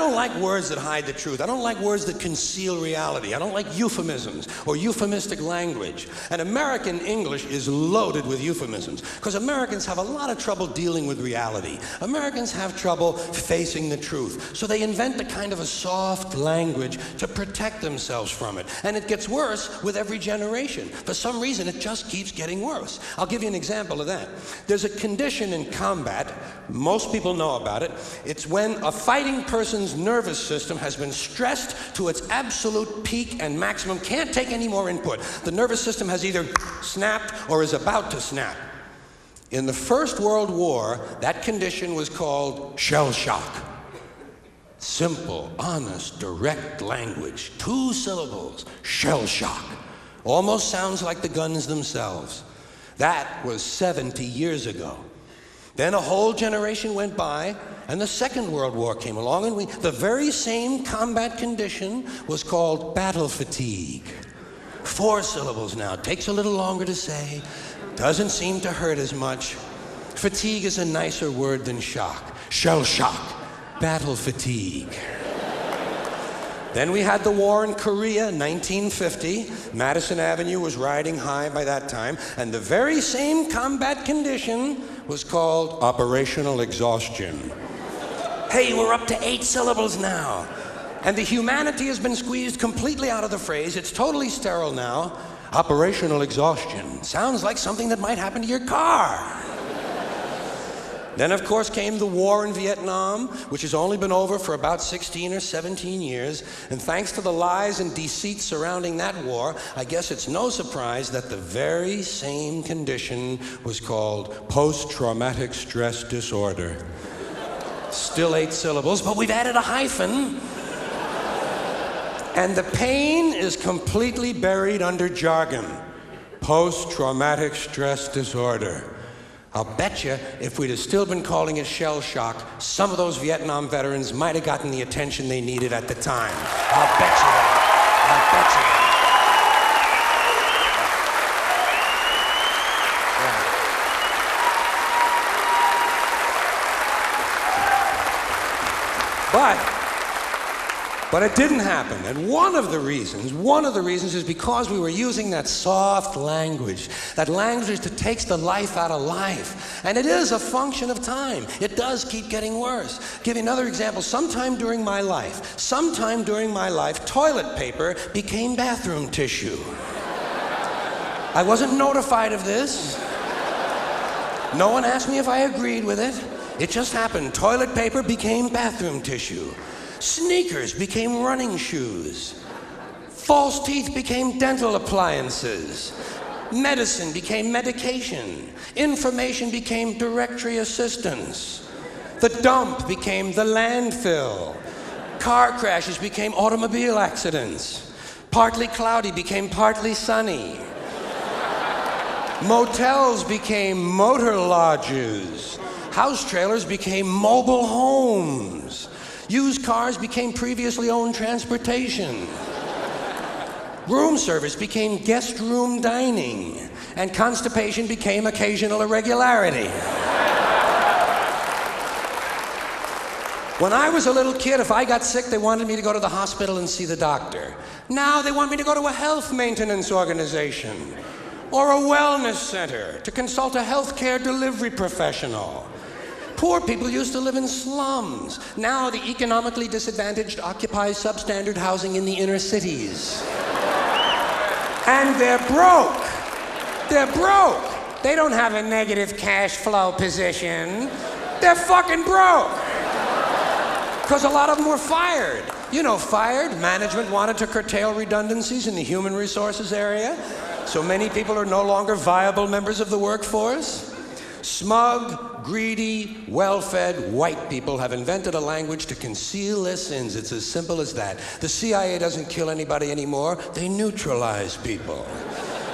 don't like words that hide the truth. I don't like words that conceal reality. I don't like euphemisms or euphemistic language. And American English is loaded with euphemisms because Americans have a lot of trouble dealing with reality. Americans have trouble facing the truth. So they invent a kind of a soft language to protect themselves from it. And it gets worse with every generation. For some reason, it just keeps getting worse. I'll give you an example of that. There's a condition in combat, most people know about it. It's when a fighting person's nervous system has been stressed to its absolute peak and maximum, can't take any more input. The nervous system has either snapped or is about to snap. In the First World War, that condition was called shell shock. Simple, honest, direct language, 2 syllables, shell shock. Almost sounds like the guns themselves. That was 70 years ago. Then a whole generation went by, and the Second World War came along, and the very same combat condition was called battle fatigue. 4 syllables now. Takes a little longer to say. Doesn't seem to hurt as much. Fatigue is a nicer word than shock. Shell shock. Battle fatigue. Then we had the war in Korea, 1950. Madison Avenue was riding high by that time, and the very same combat condition was called operational exhaustion. Hey, we're up to 8 syllables now. And the humanity has been squeezed completely out of the phrase. It's totally sterile now. Operational exhaustion. Sounds like something that might happen to your car. Then, of course, came the war in Vietnam, which has only been over for about 16 or 17 years. And thanks to the lies and deceit surrounding that war, I guess it's no surprise that the very same condition was called post-traumatic stress disorder. Still 8 syllables, but we've added a hyphen. And the pain is completely buried under jargon. Post-traumatic stress disorder. I'll bet you if we'd have still been calling it shell shock, some of those Vietnam veterans might have gotten the attention they needed at the time. I'll bet you that. I'll bet you that. But it didn't happen. And one of the reasons is because we were using that soft language, that language that takes the life out of life. And it is a function of time. It does keep getting worse. Give you another example. Sometime during my life, toilet paper became bathroom tissue. I wasn't notified of this. No one asked me if I agreed with it. It just happened. Toilet paper became bathroom tissue. Sneakers became running shoes. False teeth became dental appliances. Medicine became medication. Information became directory assistance. The dump became the landfill. Car crashes became automobile accidents. Partly cloudy became partly sunny. Motels became motor lodges. House trailers became mobile homes. Used cars became previously owned transportation. Room service became guest room dining. And constipation became occasional irregularity. When I was a little kid, if I got sick, they wanted me to go to the hospital and see the doctor. Now they want me to go to a health maintenance organization or a wellness center to consult a healthcare delivery professional. Poor people used to live in slums. Now the economically disadvantaged occupy substandard housing in the inner cities. And they're broke. They're broke. They don't have a negative cash flow position. They're fucking broke. Because a lot of them were fired. You know, fired. Management wanted to curtail redundancies in the human resources area. So many people are no longer viable members of the workforce. Smug, greedy, well-fed white people have invented a language to conceal their sins. It's as simple as that. The CIA doesn't kill anybody anymore. They neutralize people.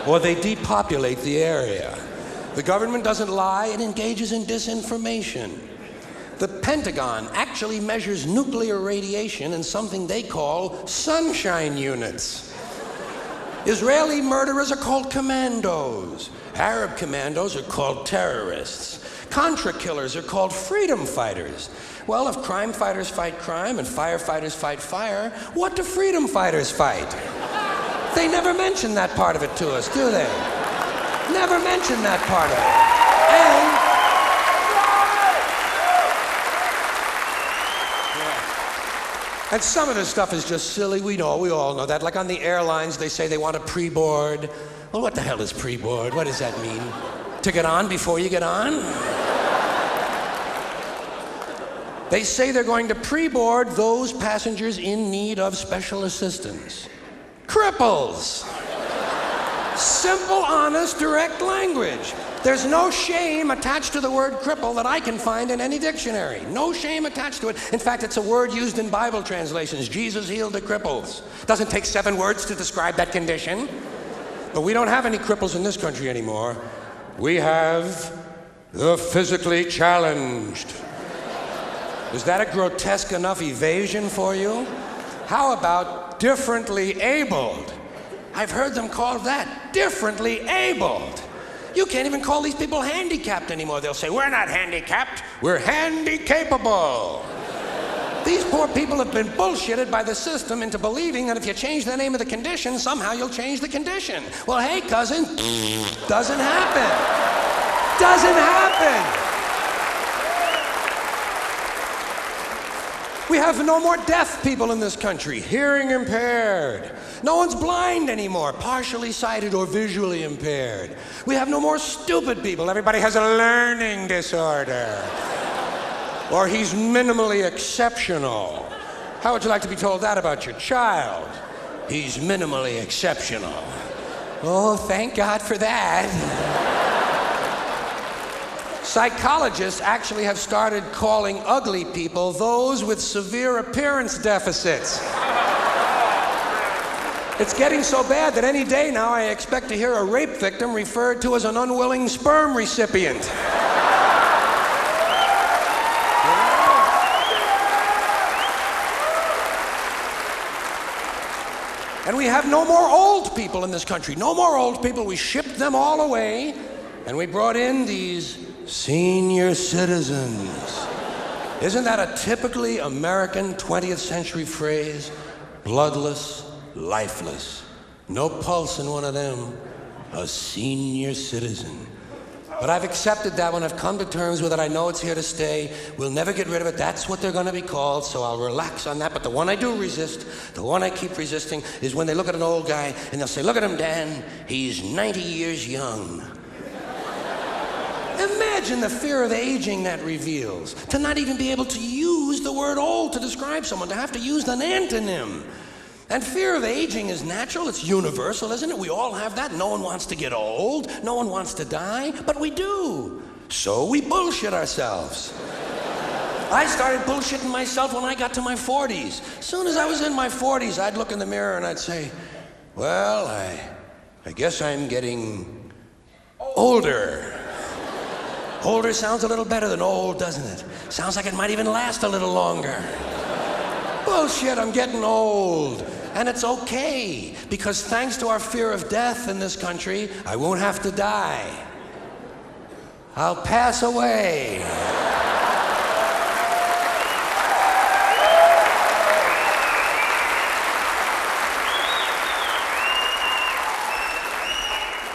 Or they depopulate the area. The government doesn't lie. It engages in disinformation. The Pentagon actually measures nuclear radiation in something they call sunshine units. Israeli murderers are called commandos. Arab commandos are called terrorists. Contra killers are called freedom fighters. Well, if crime fighters fight crime and firefighters fight fire, what do freedom fighters fight? They never mention that part of it to us, do they? Never mention that part of it. And some of this stuff is just silly. We all know that. Like on the airlines, they say they want a pre-board. Well, what the hell is pre-board? What does that mean? To get on before you get on? They say they're going to pre-board those passengers in need of special assistance. Cripples. Simple, honest, direct language. There's no shame attached to the word cripple that I can find in any dictionary. No shame attached to it. In fact, it's a word used in Bible translations. Jesus healed the cripples. Doesn't take 7 words to describe that condition. But we don't have any cripples in this country anymore. We have the physically challenged. Is that a grotesque enough evasion for you? How about differently abled? I've heard them called that, differently abled. You can't even call these people handicapped anymore. They'll say, we're not handicapped, we're handy-capable. These poor people have been bullshitted by the system into believing that if you change the name of the condition, somehow you'll change the condition. Well, hey, cousin, doesn't happen. Doesn't happen. We have no more deaf people in this country, hearing impaired. No one's blind anymore, partially sighted or visually impaired. We have no more stupid people. Everybody has a learning disorder. Or he's minimally exceptional. How would you like to be told that about your child? He's minimally exceptional. Oh, thank God for that. Psychologists actually have started calling ugly people those with severe appearance deficits. It's getting so bad that any day now I expect to hear a rape victim referred to as an unwilling sperm recipient. And we have no more old people in this country. No more old people. We shipped them all away, and we brought in these senior citizens. Isn't that a typically American 20th century phrase? Bloodless, lifeless. No pulse in one of them. A senior citizen. But I've accepted that one. I've come to terms with it. I know it's here to stay. We'll never get rid of it. That's what they're going to be called, so I'll relax on that. But the one I do resist, the one I keep resisting, is when they look at an old guy and they'll say, look at him, Dan. He's 90 years young. Imagine the fear of aging that reveals. To not even be able to use the word old to describe someone, to have to use an antonym. And fear of aging is natural, it's universal, isn't it? We all have that. No one wants to get old, no one wants to die, but we do. So we bullshit ourselves. I started bullshitting myself when I got to my 40s. As soon as I was in my 40s, I'd look in the mirror and I'd say, well, I guess I'm getting older. Older sounds a little better than old, doesn't it? Sounds like it might even last a little longer. Bullshit, I'm getting old. And it's okay, because thanks to our fear of death in this country, I won't have to die. I'll pass away.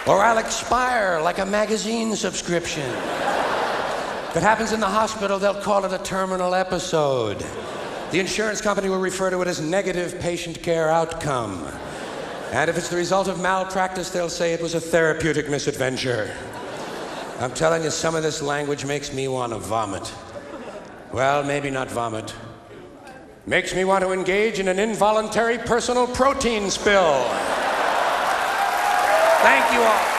Or I'll expire like a magazine subscription. If it happens in the hospital, they'll call it a terminal episode. The insurance company will refer to it as negative patient care outcome. And if it's the result of malpractice, they'll say it was a therapeutic misadventure. I'm telling you, some of this language makes me want to vomit. Well, maybe not vomit. Makes me want to engage in an involuntary personal protein spill. Thank you all.